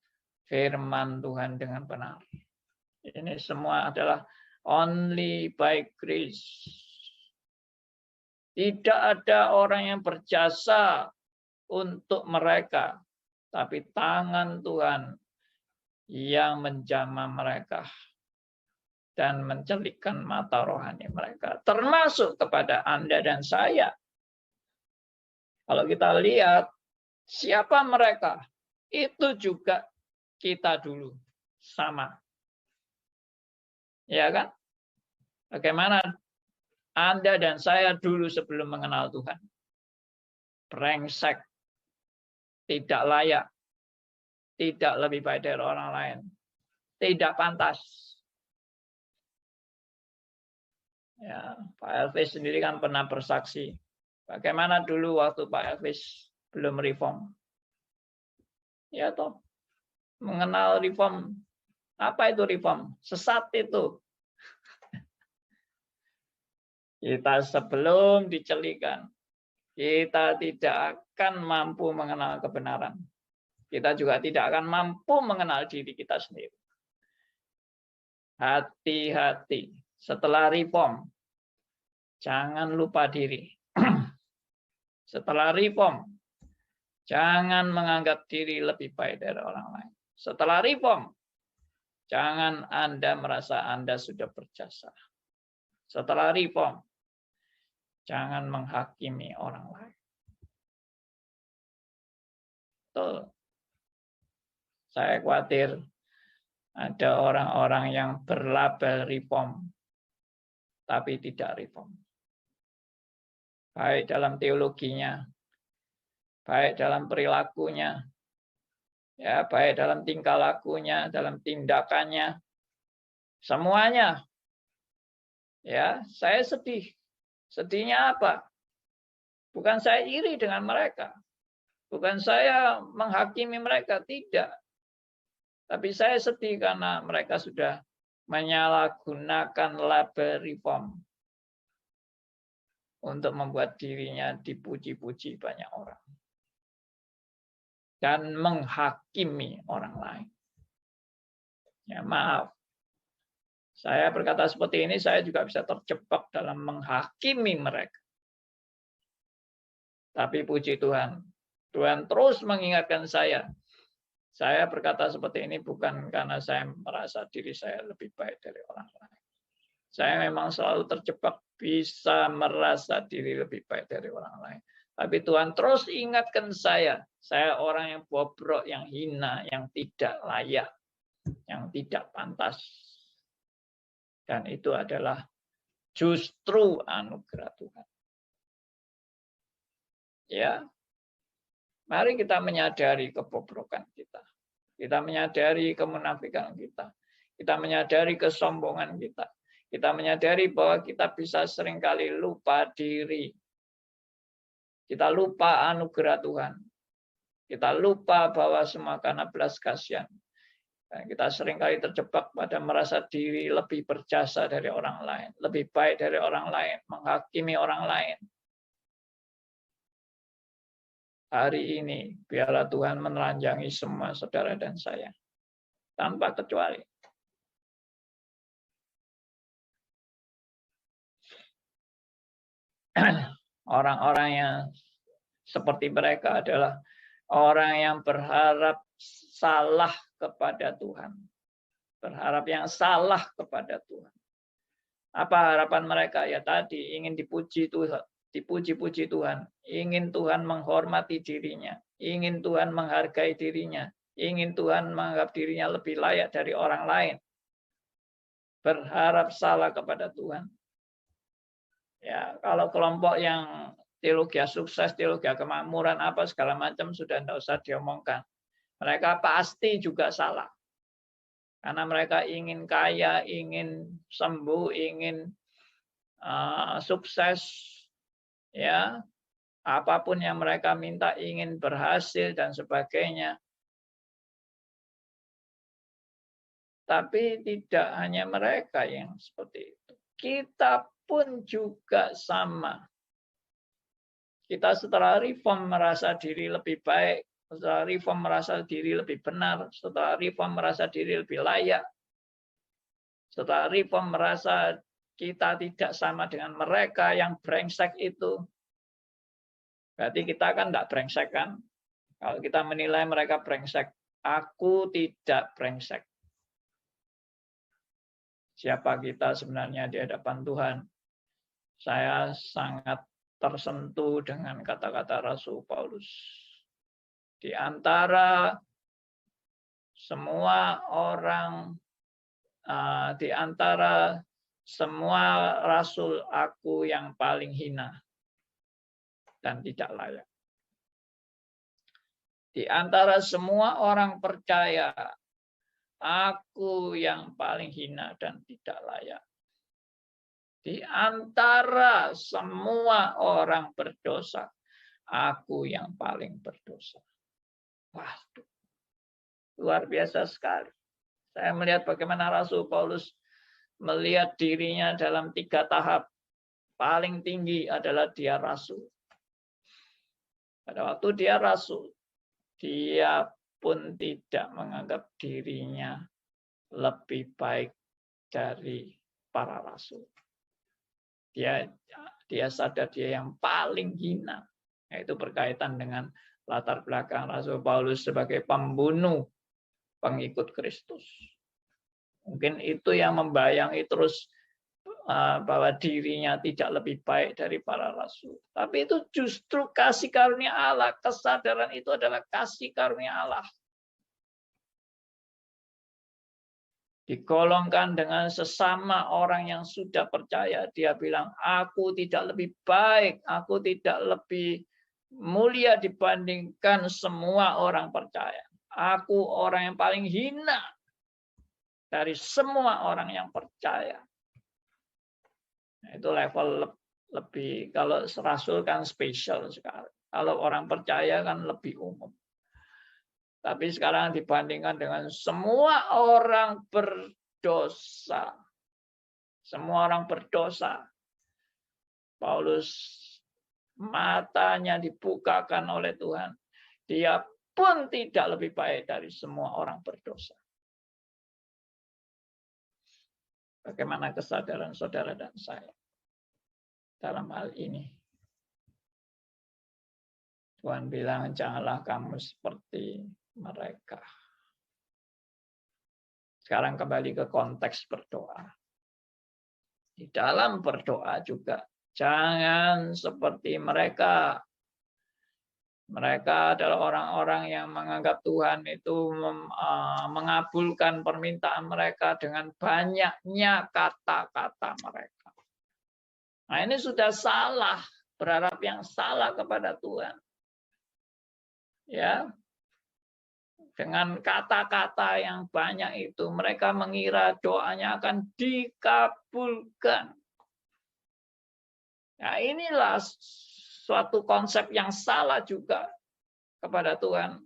firman Tuhan dengan benar. Ini semua adalah only by grace. Tidak ada orang yang berjasa untuk mereka, tapi tangan Tuhan yang menjamah mereka dan mencelikkan mata rohani mereka, termasuk kepada Anda dan saya. Kalau kita lihat siapa mereka, itu juga kita dulu sama. Ya kan? Bagaimana Anda dan saya dulu sebelum mengenal Tuhan? Brengsek, tidak layak, tidak lebih baik dari orang lain, tidak pantas. Ya, Pak Elvis sendiri kan pernah bersaksi. Bagaimana dulu waktu Pak Elvis belum reform? Ya toh, mengenal reform. Apa itu reform? Sesat itu. Kita sebelum dicelikan, kita tidak akan mampu mengenal kebenaran. Kita juga tidak akan mampu mengenal diri kita sendiri. Hati-hati. Setelah reform, jangan lupa diri. Setelah reform, Jangan menganggap diri lebih baik dari orang lain. Setelah reform, jangan Anda merasa Anda sudah berjasa. Setelah reform, jangan menghakimi orang lain. Betul. Saya khawatir ada orang-orang yang berlabel reform, tapi tidak reform. Baik dalam teologinya, baik dalam perilakunya, ya, baik dalam tingkah lakunya, dalam tindakannya, semuanya. Ya, saya sedih. Sedihnya apa? Bukan saya iri dengan mereka. Bukan saya menghakimi mereka, tidak. Tapi saya sedih karena mereka sudah menyalahgunakan label reform untuk membuat dirinya dipuji-puji banyak orang. Dan menghakimi orang lain. Ya, maaf. Saya berkata seperti ini, saya juga bisa terjebak dalam menghakimi mereka. Tapi puji Tuhan, Tuhan terus mengingatkan saya. Saya berkata seperti ini bukan karena saya merasa diri saya lebih baik dari orang lain. Saya memang selalu terjebak bisa merasa diri lebih baik dari orang lain. Tapi Tuhan terus ingatkan saya orang yang bobrok, yang hina, yang tidak layak, yang tidak pantas. Dan itu adalah justru anugerah Tuhan. Ya, mari kita menyadari kebobrokan kita. Kita menyadari kemunafikan kita. Kita menyadari kesombongan kita. Kita menyadari bahwa kita bisa seringkali lupa diri. Kita lupa anugerah Tuhan. Kita lupa bahwa semua karena belas kasihan. Dan kita seringkali terjebak pada merasa diri lebih berjasa dari orang lain. Lebih baik dari orang lain. Menghakimi orang lain. Hari ini, biarlah Tuhan menelanjangi semua saudara dan saya. Tanpa kecuali. Orang-orang yang seperti mereka adalah orang yang berharap salah kepada Tuhan. Berharap yang salah kepada Tuhan. Apa harapan mereka? Ya tadi, ingin dipuji Tuhan. Dipuji-puji Tuhan, ingin Tuhan menghormati dirinya, ingin Tuhan menghargai dirinya, ingin Tuhan menganggap dirinya lebih layak dari orang lain, berharap salah kepada Tuhan. Ya, kalau kelompok yang teologi sukses, teologi kemakmuran, apa segala macam sudah tidak usah diomongkan. Mereka pasti juga salah. Karena mereka ingin kaya, ingin sembuh, ingin sukses, ya, apapun yang mereka minta, ingin berhasil dan sebagainya. Tapi tidak hanya mereka yang seperti itu. Kita pun juga sama. Kita setelah reform merasa diri lebih baik, setelah reform merasa diri lebih benar, setelah reform merasa diri lebih layak, setelah reform merasa kita tidak sama dengan mereka yang brengsek itu. Berarti kita kan tidak brengsek kan? Kalau kita menilai mereka brengsek, aku tidak brengsek. Siapa kita sebenarnya di hadapan Tuhan? Saya sangat tersentuh dengan kata-kata Rasul Paulus. Di antara semua orang, di antara semua rasul, aku yang paling hina dan tidak layak. Di antara semua orang percaya, aku yang paling hina dan tidak layak. Di antara semua orang berdosa, aku yang paling berdosa. Waduh, luar biasa sekali. Saya melihat bagaimana Rasul Paulus melihat dirinya dalam 3 tahap. Paling tinggi adalah dia rasul. Pada waktu dia rasul, dia pun tidak menganggap dirinya lebih baik dari para rasul. Dia sadar dia yang paling hina, yaitu berkaitan dengan latar belakang Rasul Paulus sebagai pembunuh pengikut Kristus. Mungkin itu yang membayangi terus bahwa dirinya tidak lebih baik dari para rasul. Tapi itu justru kasih karunia Allah. Kesadaran itu adalah kasih karunia Allah. Digolongkan dengan sesama orang yang sudah percaya. Dia bilang, aku tidak lebih baik, aku tidak lebih mulia dibandingkan semua orang percaya. Aku orang yang paling hina dari semua orang yang percaya. Nah, itu level lebih, kalau rasul kan spesial sekali. Kalau orang percaya kan lebih umum. Tapi sekarang dibandingkan dengan semua orang berdosa. Semua orang berdosa. Paulus matanya dibukakan oleh Tuhan. Dia pun tidak lebih baik dari semua orang berdosa. Bagaimana kesadaran saudara dan saya dalam hal ini? Tuhan bilang, janganlah kamu seperti mereka. Sekarang kembali ke konteks berdoa. Di dalam berdoa juga, jangan seperti mereka. Mereka adalah orang-orang yang menganggap Tuhan itu mengabulkan permintaan mereka dengan banyaknya kata-kata mereka. Nah, ini sudah salah, berharap yang salah kepada Tuhan. Ya, dengan kata-kata yang banyak itu, mereka mengira doanya akan dikabulkan. Nah, inilah suatu konsep yang salah juga kepada Tuhan.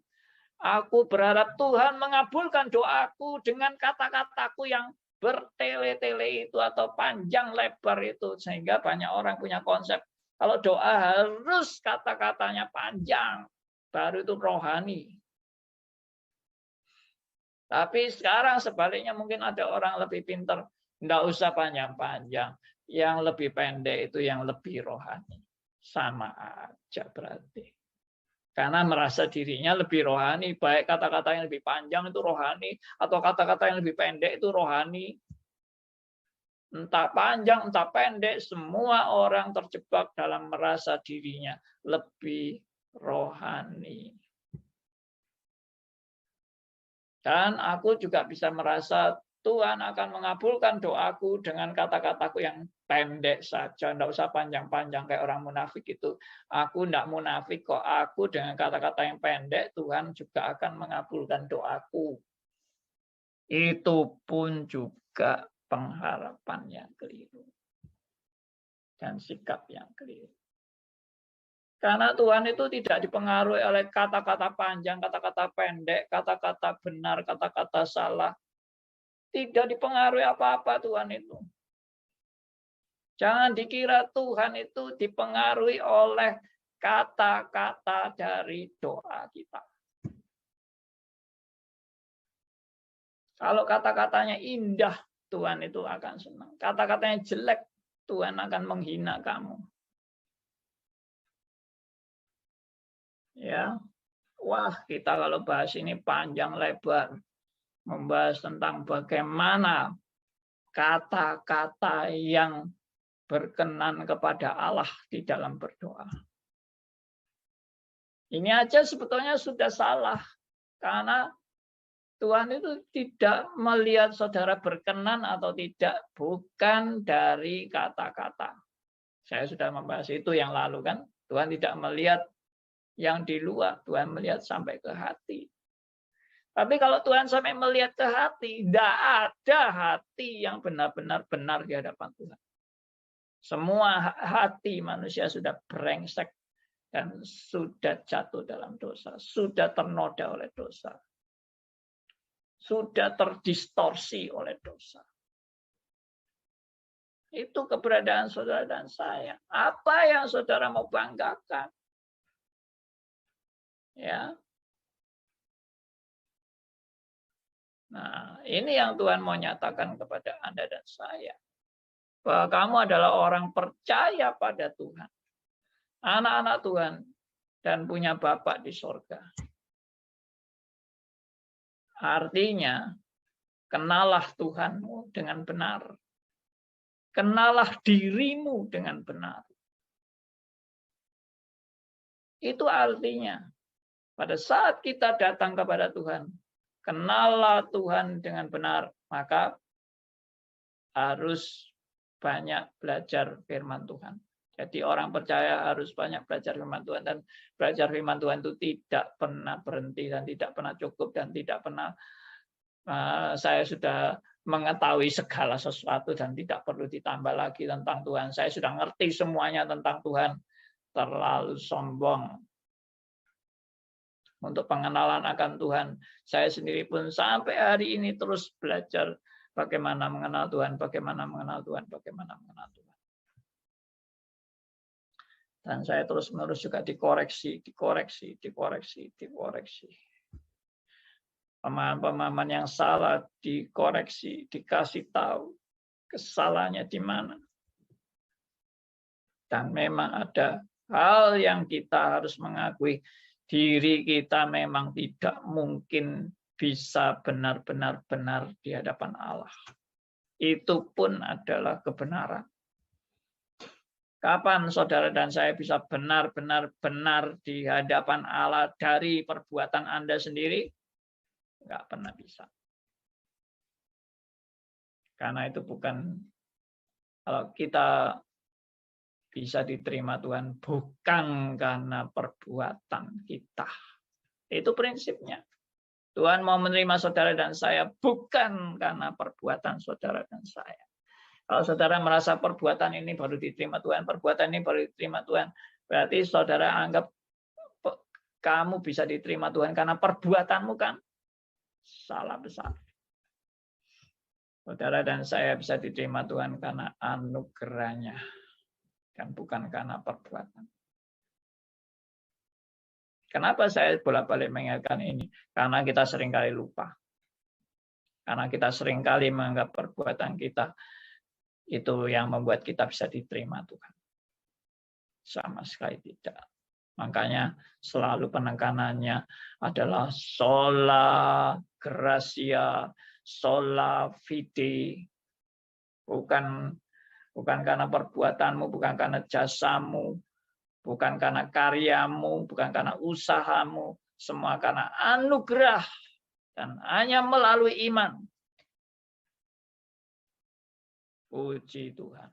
Aku berharap Tuhan mengabulkan doaku dengan kata-kataku yang bertele-tele itu atau panjang lebar itu. Sehingga banyak orang punya konsep, kalau doa harus kata-katanya panjang, baru itu rohani. Tapi sekarang sebaliknya mungkin ada orang lebih pintar. Tidak usah panjang-panjang. Yang lebih pendek itu yang lebih rohani. Sama aja berarti. Karena merasa dirinya lebih rohani. Baik kata-kata yang lebih panjang itu rohani. Atau kata-kata yang lebih pendek itu rohani. Entah panjang, entah pendek. Semua orang terjebak dalam merasa dirinya lebih rohani. Dan aku juga bisa merasa Tuhan akan mengabulkan doaku dengan kata-kataku yang pendek saja. Tidak usah panjang-panjang kayak orang munafik itu. Aku tidak munafik kok. Aku dengan kata-kata yang pendek, Tuhan juga akan mengabulkan doaku. Itu pun juga pengharapan yang keliru. Dan sikap yang keliru. Karena Tuhan itu tidak dipengaruhi oleh kata-kata panjang, kata-kata pendek, kata-kata benar, kata-kata salah. Tidak dipengaruhi apa-apa Tuhan itu. Jangan dikira Tuhan itu dipengaruhi oleh kata-kata dari doa kita. Kalau kata-katanya indah, Tuhan itu akan senang. Kata-katanya jelek, Tuhan akan menghina kamu. Ya, wah kita kalau bahas ini panjang lebar, membahas tentang bagaimana kata-kata yang berkenan kepada Allah di dalam berdoa. Ini aja sebetulnya sudah salah, karena Tuhan itu tidak melihat saudara berkenan atau tidak, bukan dari kata-kata. Saya sudah membahas itu yang lalu kan, Tuhan tidak melihat yang di luar, Tuhan melihat sampai ke hati. Tapi kalau Tuhan sampai melihat ke hati, tidak ada hati yang benar-benar benar di hadapan Tuhan. Semua hati manusia sudah brengsek dan sudah jatuh dalam dosa, sudah ternoda oleh dosa, sudah terdistorsi oleh dosa. Itu keberadaan saudara dan saya. Apa yang saudara mau banggakan? Ya. Nah, ini yang Tuhan mau nyatakan kepada Anda dan saya. Bahwa kamu adalah orang percaya pada Tuhan. Anak-anak Tuhan. dan punya Bapa di sorga. Artinya, kenalah Tuhanmu dengan benar. Kenalah dirimu dengan benar. Itu artinya, pada saat kita datang kepada Tuhan, kenalah Tuhan dengan benar, maka harus banyak belajar firman Tuhan. Jadi orang percaya harus banyak belajar firman Tuhan, dan belajar firman Tuhan itu tidak pernah berhenti dan tidak pernah cukup dan tidak pernah saya sudah mengetahui segala sesuatu dan tidak perlu ditambah lagi tentang Tuhan. Saya sudah ngerti semuanya tentang Tuhan. Terlalu sombong. Untuk pengenalan akan Tuhan, saya sendiri pun sampai hari ini terus belajar bagaimana mengenal Tuhan, bagaimana mengenal Tuhan, bagaimana mengenal Tuhan. Dan saya terus-menerus juga dikoreksi. Pemahaman-pemahaman yang salah dikoreksi, dikasih tahu kesalahannya di mana. Dan memang ada hal yang kita harus mengakui, diri kita memang tidak mungkin bisa benar-benar benar di hadapan Allah. Itu pun adalah kebenaran. Kapan saudara dan saya bisa benar-benar benar di hadapan Allah dari perbuatan Anda sendiri? Enggak pernah bisa. Karena itu bukan, kalau kita bisa diterima Tuhan bukan karena perbuatan kita. Itu prinsipnya. Tuhan mau menerima saudara dan saya bukan karena perbuatan saudara dan saya. Kalau saudara merasa perbuatan ini baru diterima Tuhan, perbuatan ini baru diterima Tuhan, berarti saudara anggap kamu bisa diterima Tuhan karena perbuatanmu, kan? Salah besar. Saudara dan saya bisa diterima Tuhan karena anugerahnya, dan bukan karena perbuatan. Kenapa saya bolak-balik mengingatkan ini? Karena kita seringkali lupa. Karena kita seringkali menganggap perbuatan kita itu yang membuat kita bisa diterima Tuhan. Sama sekali tidak. Makanya selalu penekanannya adalah sola gratia, sola fide. Bukan karena perbuatanmu, bukan karena jasamu, bukan karena karyamu, bukan karena usahamu, semua karena anugerah dan hanya melalui iman. Puji Tuhan.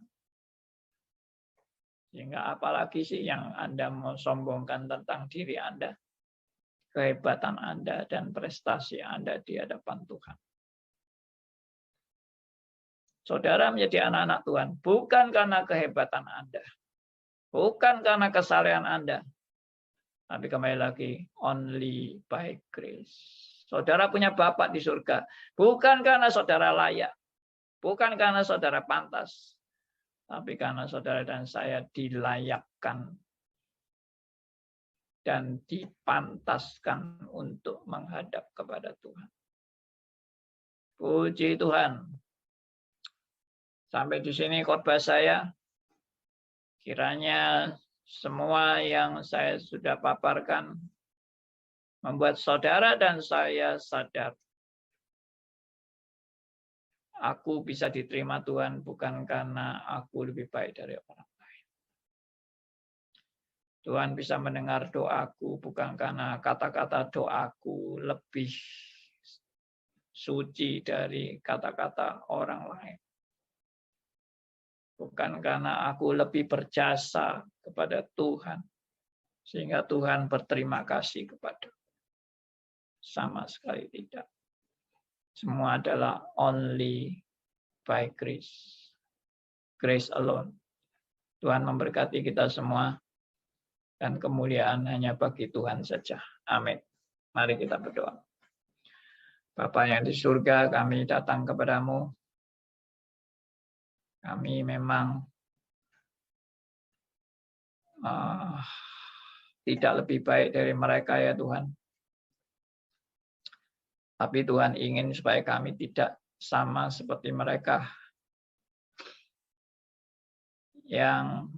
Sehingga apalagi sih yang Anda mau sombongkan tentang diri Anda, kehebatan Anda dan prestasi Anda di hadapan Tuhan. Saudara menjadi anak-anak Tuhan bukan karena kehebatan Anda, bukan karena kesalehan Anda, tapi kembali lagi, only by grace. Saudara punya Bapa di surga, bukan karena saudara layak, bukan karena saudara pantas, tapi karena saudara dan saya dilayakkan dan dipantaskan untuk menghadap kepada Tuhan. Puji Tuhan. Sampai di sini khotbah saya. Kiranya semua yang saya sudah paparkan membuat saudara dan saya sadar. Aku bisa diterima Tuhan bukan karena aku lebih baik dari orang lain. Tuhan bisa mendengar doaku bukan karena kata-kata doaku lebih suci dari kata-kata orang lain. Bukan karena aku lebih berjasa kepada Tuhan, sehingga Tuhan berterima kasih kepada. Sama sekali tidak. Semua adalah only by grace. Grace alone. Tuhan memberkati kita semua, dan kemuliaan hanya bagi Tuhan saja. Amin. Mari kita berdoa. Bapa yang di surga, kami datang kepadamu. Kami memang tidak lebih baik dari mereka ya Tuhan. Tapi Tuhan ingin supaya kami tidak sama seperti mereka yang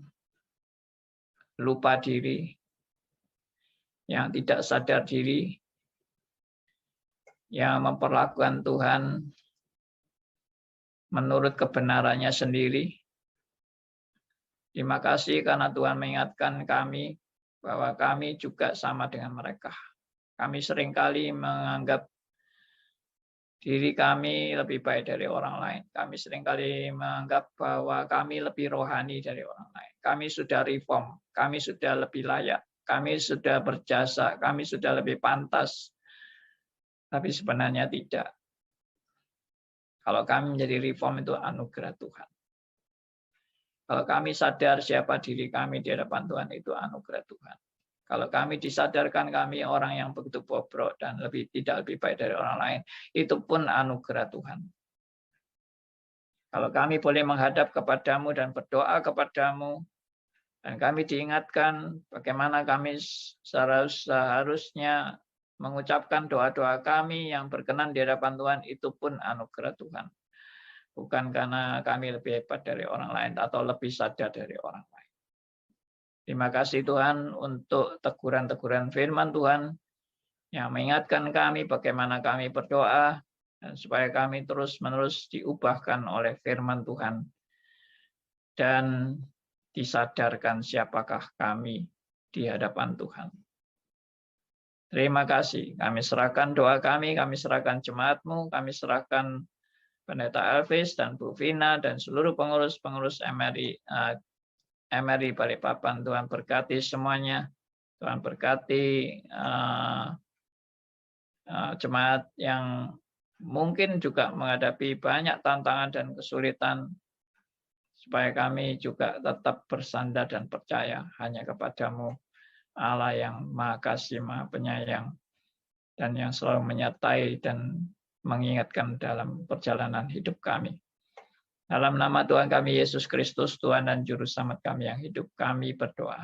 lupa diri, yang tidak sadar diri, yang memperlakukan Tuhan menurut kebenarannya sendiri. Terima kasih karena Tuhan mengingatkan kami bahwa kami juga sama dengan mereka. Kami seringkali menganggap diri kami lebih baik dari orang lain. Kami seringkali menganggap bahwa kami lebih rohani dari orang lain. Kami sudah reform, kami sudah lebih layak, kami sudah berjasa, kami sudah lebih pantas. Tapi sebenarnya tidak. Kalau kami menjadi reform itu anugerah Tuhan. Kalau kami sadar siapa diri kami di hadapan Tuhan itu anugerah Tuhan. Kalau kami disadarkan kami orang yang begitu bobrok dan tidak lebih baik dari orang lain, itu pun anugerah Tuhan. Kalau kami boleh menghadap kepadamu dan berdoa kepadamu, dan kami diingatkan bagaimana kami seharusnya mengucapkan doa-doa kami yang berkenan di hadapan Tuhan, itu pun anugerah Tuhan. Bukan karena kami lebih hebat dari orang lain atau lebih sadar dari orang lain. Terima kasih Tuhan untuk teguran-teguran firman Tuhan yang mengingatkan kami bagaimana kami berdoa dan supaya kami terus-menerus diubahkan oleh firman Tuhan dan disadarkan siapakah kami di hadapan Tuhan. Terima kasih. Kami serahkan doa kami serahkan jemaat-Mu, kami serahkan Pendeta Elvis dan Bu Vina dan seluruh pengurus-pengurus MRI Balikpapan. Tuhan berkati semuanya. Tuhan berkati jemaat yang mungkin juga menghadapi banyak tantangan dan kesulitan, supaya kami juga tetap bersandar dan percaya hanya kepadamu, Allah yang Maha Kasih, Maha Penyayang, dan yang selalu menyertai dan mengingatkan dalam perjalanan hidup kami. Dalam nama Tuhan kami Yesus Kristus, Tuhan dan Juru Selamat kami yang hidup, kami berdoa.